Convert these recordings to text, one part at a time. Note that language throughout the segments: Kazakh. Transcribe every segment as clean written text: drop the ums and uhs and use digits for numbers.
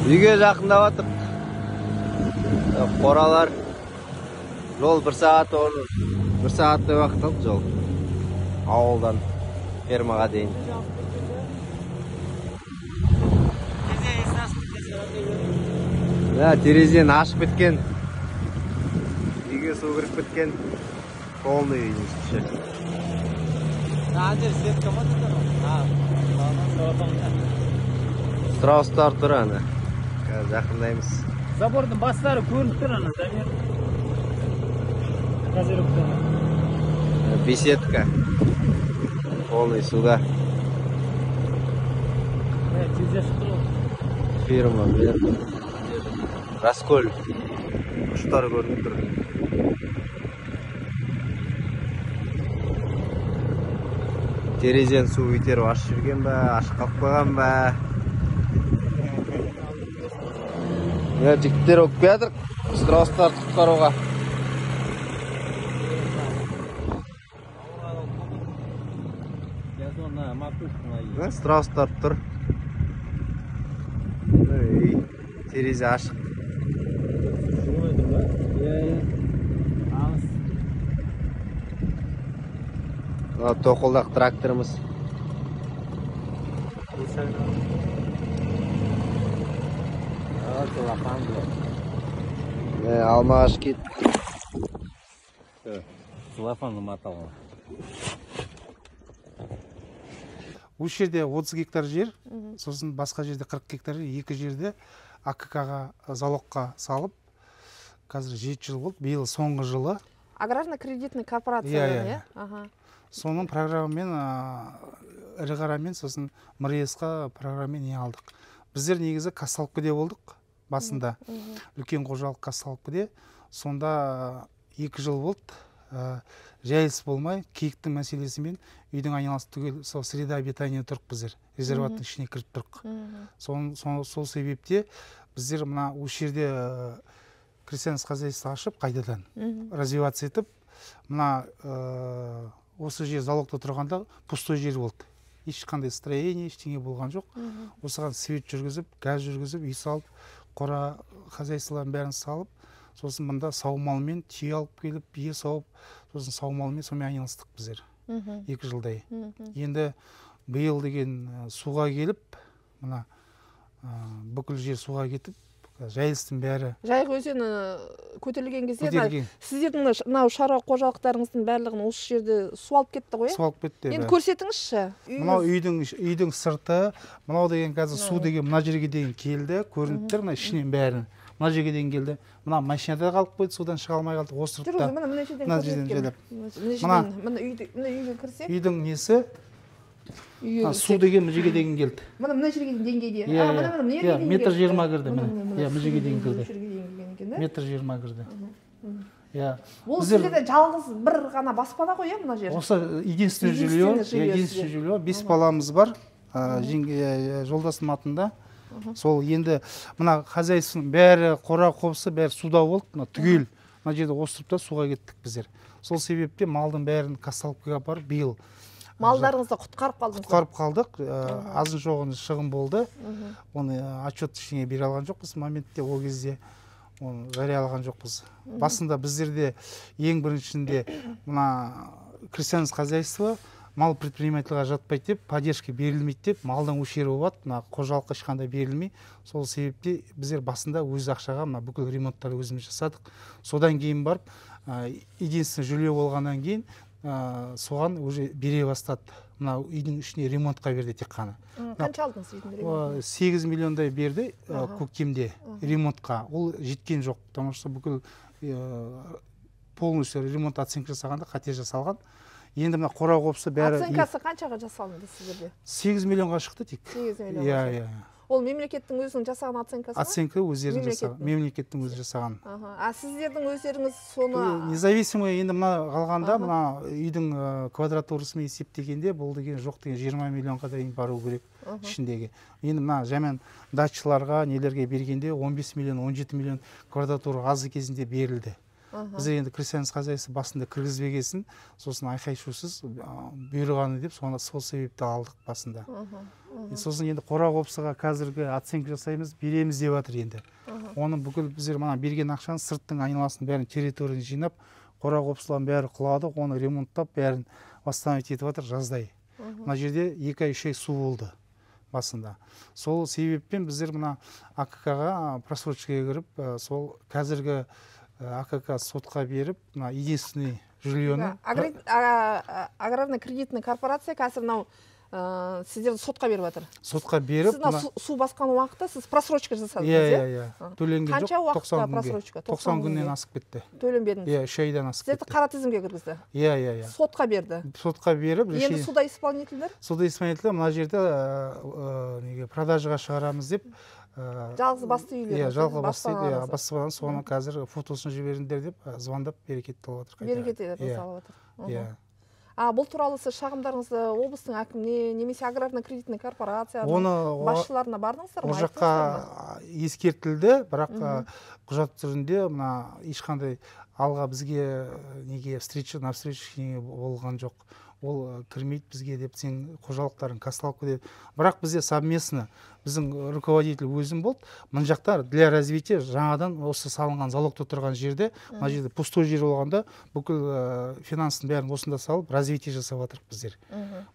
Үйге жақындап атып. Қоралар. Жол 1 сағат 1 сағаттай уақыт алды жол. Ауылдан фермаға дейін. Терезені ашып біткен. Үйге су кіріп біткен. Полный үйдің іші. Страустар тұр ана. Жақындаймыз. Забордың бастары көрініп тұр ана. Беседка. Полный суда. Фирма. Расколь. Құштар көрініп тұр. Терезен су өйтеріп ашып жүрген бе, ашып қалып қойған бе. Жігіттер өкіп жатыр, страустарды құтқаруға. Страустар тұр. Терезе ашық. Тоқылдақ тракторымыз. Алмағаш кет. Телефонды маталған. Осы жерде 30 гектар жер, сосын басқа жерде 40 гектар жер, екі жерде АКК-ға залогқа салып, қазір 7 жыл болды, биыл соңғы жылы. Аграрно-кредитный корпорация. Соның программамен, ірі қарамен, сосын МРС-қа программамен не алдық. Біздер негізі Казталовкіде болдық басында. Үлкен қожалық Казталовкіде. Сонда 2 жыл болды. Жайылыс болмай, киіктің мәселесімен үйдің айналасы түгел сол среда обитания тұрық біздер. Резерваттың ішіне кіріп тұрық. Сол себепте біздер мына осы жерде крестьянское хозяйство ашып, қайтадан развиваться етіп, мына осы жер залогта тұрғанда пустой жер болды. Ешқандай строение, ештеңе болған жоқ. Осыған свет жүргізіп, газ жүргізіп, үй салып, қора хозяйстволарын бәрін салып, сосын мұнда саумалмен түйе алып келіп, бие сауып, сосын саумалмен сонымен айналыстық біздер. 2 жылдай. Енді биыл деген суға келіп, мына бүкіл жер суға кетіп, жайылыстың бәрі. Жайық өзені көтерілген кезде, сіздердің мынау шаруа қожалықтарыңыздың барлығын осы жерде су алып кетті ғой? Су алып кетті. Енді көрсетіңізші. Мынау үйдің сырты, мынау деген қазір су деген мына жерге дейін келді, көрініп тұр, мына ішінен бәрін. Мына жерге дейін келді. Мына машинада қалып қойды, судан шыға алмай қалды, осырыпта. Мына жерден жайлап. Мына үйге кірсек? Үйдің несі? Су деген мына жерге дейін келді. Мына жерге деңгейде. Метр 20 кірді. Мына жерге дейін кірді. Метр 20 кірді. Ол сіздерде жалғыз бір ғана баспана ғой, мына жер? Осы единственный жилье, 5 баламыз бар. Жолдасым атында. Сол енді мына хозяйствоның бәрі қора қопсы, бәрі суда болды, мына түгел. Мына жерде осырыпта суға кеттік біздер. Сол себепте малдың бәрін Казталовкіге апарып биыл. Малдарыңызды құтқарып қалдыңыз? Құтқарып қалдық. Азын жоғын шығын болды. Оны отчет ішіне бере алған жоқпыз. Моментте ол кезде оны жариялаған жоқпыз. Басында біздерде ең біріншінде мына крестьянское хозяйство мал предпринимательға жатпайды деп, поддержка берілмейді деп, малдан өшері болады, мына қожалыққа ешқандай берілмей. Сол себепте біздер басында өз ақшаға мына бүкіл ремонттарды өзіміз жасадық. Содан кейін барып, единственный жилье болғаннан кейін соған уже бере бастады. Мына үйдің ішіне ремонтқа берді тек қана. Қанша алдыңыз үйдің ремонтқа? 8 миллиондай берді көктемде ремонтқа. Ол жеткен жоқ, потому что бүкіл полностью ремонт оценка жасағанда қате жасалған. Енді мына қора қопсы бәрі... Оценкасы қаншаға жасалынды сіздерде? 8 миллионға шықты тек. 8 миллионға. Ол мемлекеттің өзінің жасаған оценкасы ма? Оценка өздерінің жасаған. Мемлекеттің өзі жасаған. Сіздердің өздеріңіз соны... Независимый енді мына қалғанда, мына үйдің квадратурасымен есептегенде, бұл деген жоқ деген 20 миллионға дейін бару керек ішіндегі. Енді мына жәмен датчыларға, нелерге бергенде 15 миллион, 17 миллион квадратура азы кезінде берілді. біздер енді крестьянское хозяйство басында кіргізбегесін, сосын айқай шусыз бұйырғаны деп сол себепті алдық басында. Сосын енді қора-қопсыға қазіргі оценка жасаймыз, береміз деп жатыр енді. Оның бүкіл біздер мына берген ақшаны сырттың айналасын бәрін территорияны жинап, қора-қопсыларын бәрі құлады, оны ремонттап, бәрін восстановить етіп жатыр жаздай. Мына жерде 2-3 ай су болды басында. Сол себеппен біздер мына АКК-ға просрочкаға кіріп, сол қазіргі АКК сотқа беріп, мына единственный жильені аграрный кредитный корпорация қазір мынау сіздерді сотқа беріп жатыр. Сотқа беріп, сіз су басқан уақытта сіз просрочка жасадыңыз, иә? Төленген жоқ. Қанша уақытта просрочка? 90 күннен асып кетті. Төленбедіңіз? Иә, 3 айдан асып кетті. Сіздерді қара тізімге кіргізді? Иә. Сотқа берді? Сотқа беріп, енді суда исполнительдер? Суда исполнительдер мына жерде продажаға шығарамыз деп, жалғыз басты үйлер. Иә, жалғыз басты баспадан соны қазір фотосын жіберіңдер деп звондап берекет алып жатыр. Берекет алып жатыр. Бұл туралы сіз шағымдарыңызды облыстың әкіміне, немесе аграрный кредитный корпорацияның басшыларына бардыңыздар ма? Ол жаққа ескертілді, бірақ құжат түрінде мына ешқандай алға бізге неге на встречу болған жоқ. Ол кірмейді бізге деп, сен қожалықтарын кассалыққа деп. Бірақ бізде совместно біздің руководитель өзім болды. Мына жақта для развития жаңадан осы салынған залогта тұрған жерде, мына жерде пустой жер болғанда бүкіл финанстың бәрін осында салып, развитие жасап жатырмыз біздер.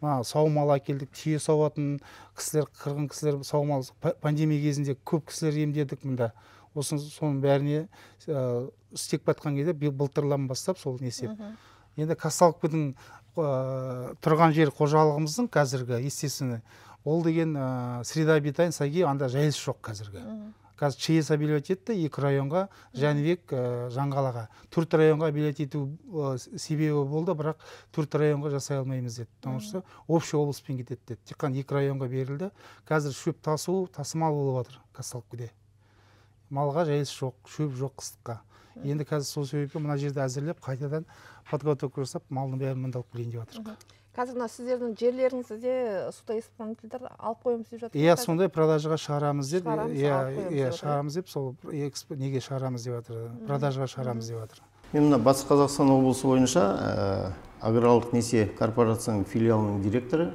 Мына саумал әкелдік, түйе сауатын кісілер, қырғын кісілер саумал пандемия кезінде көп кісілер емдедік мында. Соның бәріне істеп батқан кезде былтырдан бастап сол несеп. Енді кассалықпен тұрған жер қожалығымыздың қазіргі, естественно, ол деген среда обитания саги анда жайылыс жоқ қазіргі. Қазір ЧС билет етті 2 районға, Жәнібек, Жаңғалаға. 4 районға билет ету себебі болды, бірақ 4 районға жасай алмаймыз деді. Потому что общий облыспен кетеді деді. Тек қана 2 районға берілді. Қазір шөп тасымал болып жатыр кассалықпен. Малға жайылыс жоқ, шөп жоқ қыстыққа. Енді қазір сол себеппен мына жерді әзірлеп, қайтадан подготовка жасап, малдың бәрін мындалып келейін деп жатырмыз. Қазір сіздердің жерлеріңізде суда исполнительдер алып қойымыз деп жатыр. Иә, сондай продажаға шығарамыз деп, шығарамыз деп, сол неге шығарамыз деп жатыр, продажаға шығарамыз деп жатыр. Мен мына Батыс Қазақстан облысы бойынша аграрлық несие корпорацияның филиалының директоры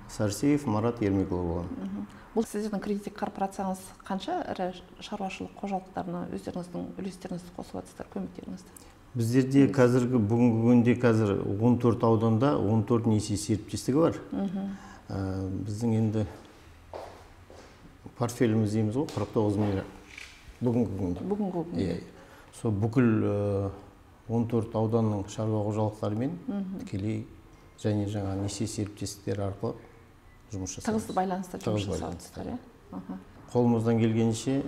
Сарсеев Марат Ермекұлы болған. Бұл сіздердің кредиттік корпорацияңыз қанша ірі шаруашылық қожалықтарына өздеріңіздің үлестеріңізді қосып жатсыздар, көмектеріңізді? Біздерде қазіргі бүгінгі күнде қазір 14 ауданда 14 несие серіктестігі бар. Біздің енді портфеліміз дейміз ғой, 49 миллиард бүгінгі күнде. Бүгінгі күнде. Сол бүкіл 14 ауданның шаруа қожалықтарымен тікелей және жаңа несие серіктестіктері арқылы жұмыс жасаймыз. Тығыз байланысты жұмыс жасап. Қолымыздан келгенше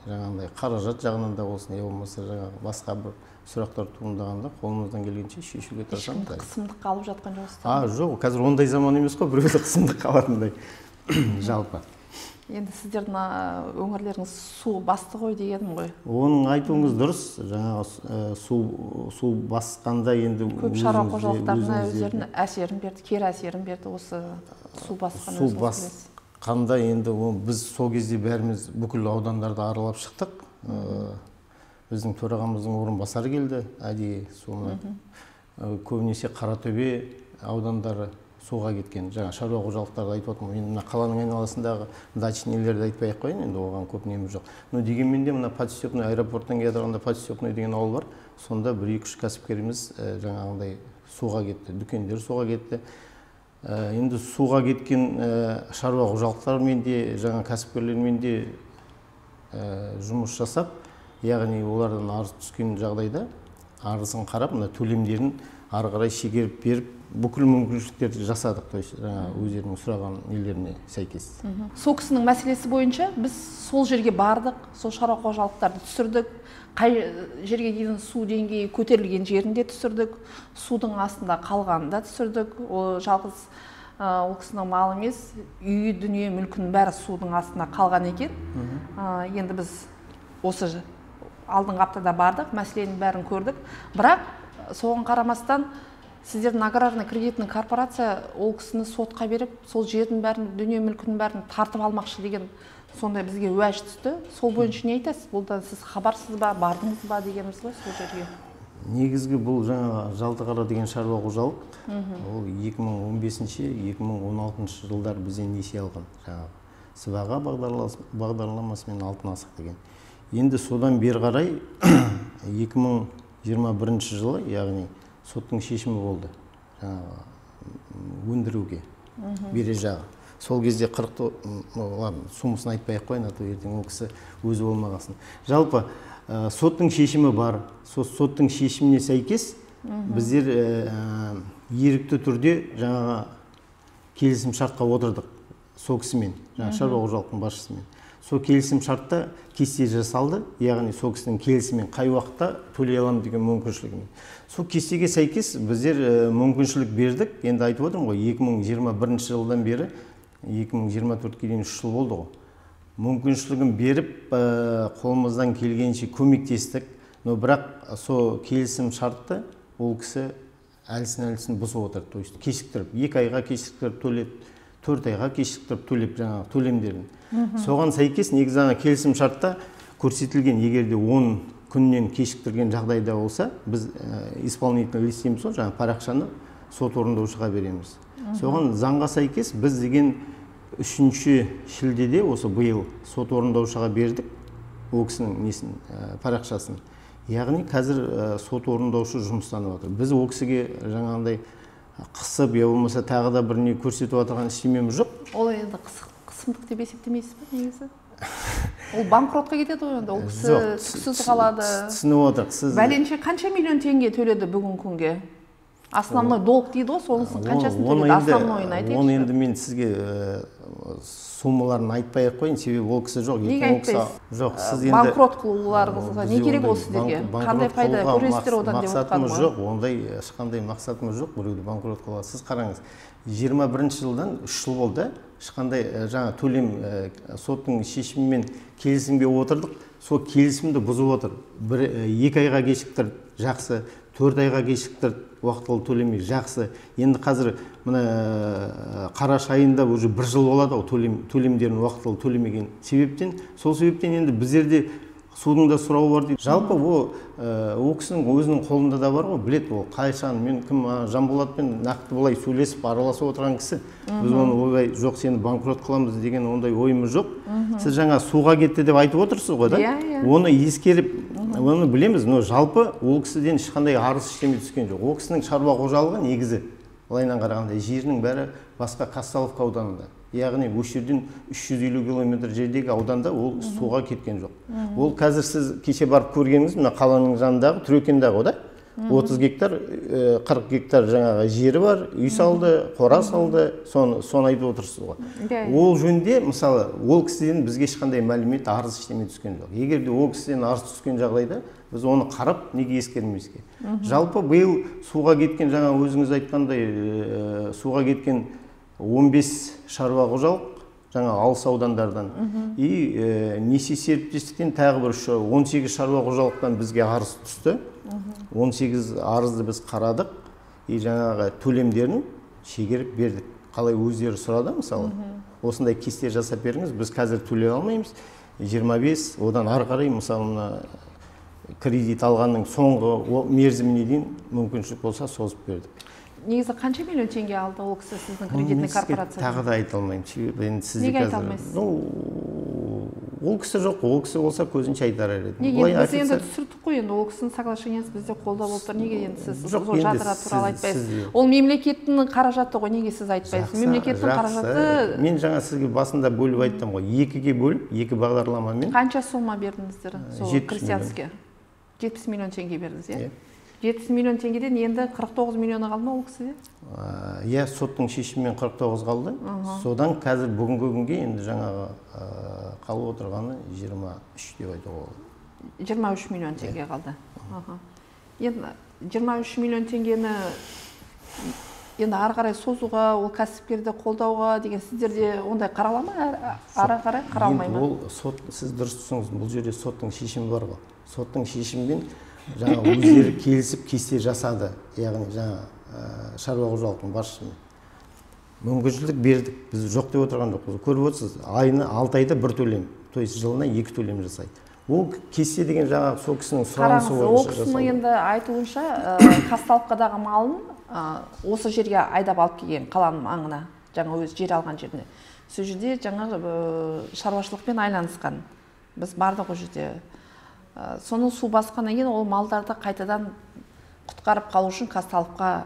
жаңағындай қаражат жағынан да болсын, болмаса жаңағы басқа бір сұрақтар туындағанда қолымыздан келгенше шешуге тырысамыз. Қысымдыққа алып жатқан жоқсыздар? Жоқ, қазір ондай заман емес қой, біреуді қысымдыққа алатындай жалпы. Енді сіздердің өңірлеріңіз су басты ғой дегенім ғой. Оның айтуыңыз дұрыс. Жаңағы су басқанда енді көп шаруа қожалықтарына өздерінің әсерін берді, кері әсерін берді осы су басқан өзіңіз білесіз. Қанда енді біз сол кезде бәріміз бүкіл аудандарды аралап шықтық. Біздің төрағамыздың орынбасары келді, әдейі соны көбінесе Қаратөбе аудандары суға кеткен. Жаңа шаруа қожалықтарды айтып отырмын. Мен мына қаланың айналасындағы дачнелерді айтпай ақ қояйын, енді оған көп неміз жоқ. Но дегенмен де мына Подстепный аэропорттан келе жатқанда Подстепный деген ауыл бар. Сонда 1-2 кәсіпкеріміз жаңағындай суға кетті, дүкендер суға кетті. Енді суға кеткен шаруа қожалықтармен де, жаңа кәсіпкерлермен де жұмыс жасап, яғни олардан арыз түскен жағдайда арызын қарап, мына төлемдерін ары қарай шегеріп беріп, бүкіл мүмкіншіліктерді жасадық, то есть жаңа өздерінің сұраған нелеріне сәйкес. Сол кісінің мәселесі бойынша біз сол жерге бардық, сол шаруа қожалықтарды түсірдік, қай жерге дейін су деңгейі көтерілген жерінде түсірдік, судың астында қалғанында түсірдік. Ол жалғыз ол кісінің малы емес, үй, дүние, мүлкінің бәрі судың астында қалған екен. Енді біз осы алдыңғы аптада бардық, мәселенің бәрін көрдік. Бірақ соған қарамастан сіздердің аграрный кредитный корпорация ол кісіні сотқа беріп, сол жердің бәрін, дүние мүлкінің бәрін тартып алмақшы деген сондай бізге уәж түсті. Сол бойынша не айтасыз? Бұлдан сіз хабарсыз ба, бардыңыз ба дегеніміз ғой сол жерге. Негізгі бұл жаңа Жалтықара деген шаруа қожалық. Ол 2015-2016 жылдар бізден несие алған. Жаңағы сыбаға бағдарламасымен алтын асық деген. Енді содан бері қарай 2021 жылы, яғни соттың шешімі болды. Жаңағы өндіруге бере жағы. Сол кезде 40 сумасын айтпай-ақ қойын, ертең ол кісі өзі болмағасын. Жалпы соттың шешімі бар. Соттың шешіміне сәйкес біздер ерікті түрде жаңағы келісім шартқа отырдық сол кісімен, жаңағы шаруа қожалықтың басшысымен. Сол келісім шартта кесте жасалды, яғни сол кісінің келісімен қай уақытта төлей аламын деген мүмкіншілігімен. Сол кестеге сәйкес біздер мүмкіншілік бердік. Енді айтып отырмын ғой, 2021 жылдан бері 2024-ге дейін 3 жыл болды ғой. Мүмкіншілігін беріп, қолымыздан келгенше көмектестік. Но бірақ сол келісім шартты ол кісі әлсін бұзып отыр. То есть кешіктіріп, 2 айға кешіктіріп төлеп, 4 айға кешіктіріп төлеп жаңағы төлемдерін. Соған сәйкес негізі келісім шартта көрсетілген, егерде 10 күннен кешіктірген жағдайда болса, біз исполнительный лист дейміз ғой, жаңағы парақшаны сот орындаушыға береміз. Соған заңға сәйкес біз деген 3 шілдеде осы биыл сот орындаушыға бердік ол кісінің несін, парақшасын. Яғни қазір сот орындаушы жұмыстанып отыр. Біз ол кісіге жаңағындай қысып, я болмаса тағы да бір не көрсетіп отырған ештемеміз жоқ. Ол енді қысымдық деп есептемейсіз бе негізі? Ол банкротқа кетеді ғой енді, ол кісі түксіз қалады. Түсініп отырық. Бәленше қанша миллион теңге төледі бүгін күнге? Основной долг дейді ғой, сонысын қаншасын төледі? Основнойын айтайықшы. Оны енді мен сізге суммаларын айтпай-ақ қойын, себебі ол кісі жоқ. Неге айтпайсыз? Жоқ, сіз енді банкрот қылуларыңызға не керек ол сіздерге? Қандай пайда көресіздер одан деп отқаным ғой? Жоқ, ондай ешқандай мақсатымыз жоқ біреуді банкрот қылуға. Сіз қараңыз, 21 жылдан 3 жыл болды, ешқандай жаңа төлем соттың шешімімен келісімге отырдық, сол келісімді бұзып отыр. 2 айға кешіктіріп жақсы, 4 айға кешіктіріп уақытылы төлемей жақсы. Енді қазір мына қараша айында уже 1 жыл болады төлемдерін уақытылы төлемеген себептен. Сол себептен енді біздерде судың да сұрауы бар дейді. Жалпы ол кісінің өзінің қолында да бар ғой, білет ол қайшан, мен кім Жанболатпен нақты болай сөйлесіп араласып отырған кісі. Біз оны ойбай жоқ, сені банкрот қыламыз деген ондай ойымыз жоқ. Сіз жаңа суға кетті деп айтып отырсыз ғой да? Оны ескеріп, оны білеміз, но жалпы ол кісіден ешқандай арыз ештеме түскен жоқ. Ол кісінің шаруа қожалығы негізі былайынан қарағанда жерінің бәрі басқа Казталовка ауданында. Яғни осы жерден 350 километр жердегі ауданда ол суға кеткен жоқ. Ол қазір сіз кеше барып көргеніңіз, мына қаланың жанындағы Түрекендағы да 30 гектар, 40 гектар жаңағы жері бар, үй салды, қора салды, соны айтып отырсыз ғой. Ол жөнде, мысалы, ол кісіден бізге ешқандай мәлімет, арыз ештеме түскен жоқ. Егер де ол кісіден арыз түскен жағдайда, біз оны қарап, неге ескермеске. Жалпы биыл суға кеткен, жаңа өзіңіз айтқандай, суға кеткен 15 шаруа қожалық, жаңа алыс аудандардан. И несие серіктестіктен тағы бір 18 шаруа қожалықтан бізге арыз түсті. 18 арызды біз қарадық. И жаңағы төлемдерін шегеріп бердік. Қалай өздері сұрады, мысалы. Осындай кесте жасап беріңіз, біз қазір төлей алмаймыз. 25, одан ары қарай, мысалы, кредит алғанның соңғы мерзіміне дейін мүмкіншілік болса созып бердік. Негізі қанша миллион теңге алды ол кісі сіздің кредитный корпорация? Тағы да айта алмаймын. Неге айта алмайсыз? Ол кісі жоқ, ол кісі болса көзінше айтар еді. Неге біз енді түсірдік қой, енді ол кісінің соглашениесі бізде қолда болып тұр. Неге енді сіз жатыра туралы айтпайсыз? Ол мемлекеттің қаражаты ғой, неге сіз айтпайсыз? Мемлекеттің қаражаты... Мен жаңа сізге басында бөліп айттым ғой, 2-ге бөліп, 2 бағдарламамен. Қанша сомма бердіңіздер сол крестьянские? 70 миллион теңге бердіңіз, е? 70 миллион теңгеден енді 49 миллионы қалды ма ол кісіде? Иә, соттың шешімімен 49 қалды. Содан қазір бүгінгі күнге енді жаңағы қалып отырғаны 23 деп айтуға болады. 23 миллион теңге қалды. Енді 23 миллион теңгені енді ары қарай созуға, ол кәсіпкерді қолдауға деген сіздерде ондай қарала ма? Ары қарай қаралмай ма? Ол сот, сіз дұрыс түсіңіз, бұл жерде соттың шешімі бар ғой. Соттың шешімімен жаңа өздері келісіп кесте жасады, яғни жаңа шаруа қожалықтың басшысымен. мүмкіншілік бердік. Біз жоқ деп отырған жоқпыз. Көріп отырсыз, айына 6 айда бір төлем, то есть жылына 2 төлем жасайды. Ол кесте деген жаңағы сол кісінің сұранысы бойынша. Ол кісінің енді айтуынша Қазталовкадағы малын осы жерге айдап алып келген, қаланың маңына, жаңа өз жер алған жеріне. Сол жерде жаңа шаруашылықпен айланысқан. Біз бардық ол жерде. Соны су басқаннан кейін ол малдарды қайтадан құтқарып қалу үшін Қазталовқа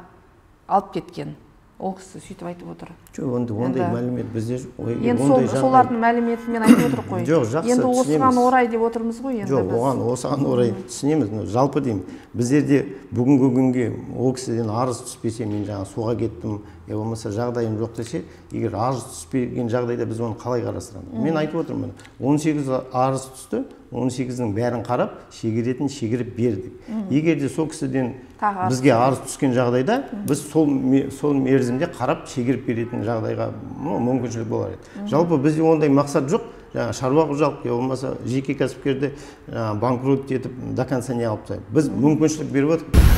алып кеткен. Ол кісі сөйтіп айтып отыр. Жоқ, ондай мәлімет бізде жоқ. Енді солардың мәліметімен айтып отыр қой. Жоқ, жақсы енді түсінеміз. осыған орай деп отырмыз ғой енді. Жоқ, осыған орай түсінеміз. Жалпы деймін, біздерде бүгінгі күнге ол кісіден арыз түспесе, мен жаңа суға кеттім, болмаса жағдайым жоқ десе, егер арыз түспеген жағдайда біз оны қалай қарастырамыз? Мен айтып отырмын, 18 арыз түсті, 18-дің бәрін қарап, шегеретін шегеріп бердік. Егер де сол кісіден бізге арыз түскен жағдайда, біз сол мерзімде қарап шегеріп беретін жағдайға мүмкіншілік болар еді. Жалпы бізде ондай мақсат жоқ. Шаруа қожалық болмаса жеке кәсіпкерді банкрот етіп до конца не алып тастайды. Біз мүмкіншілік беріп отырмыз.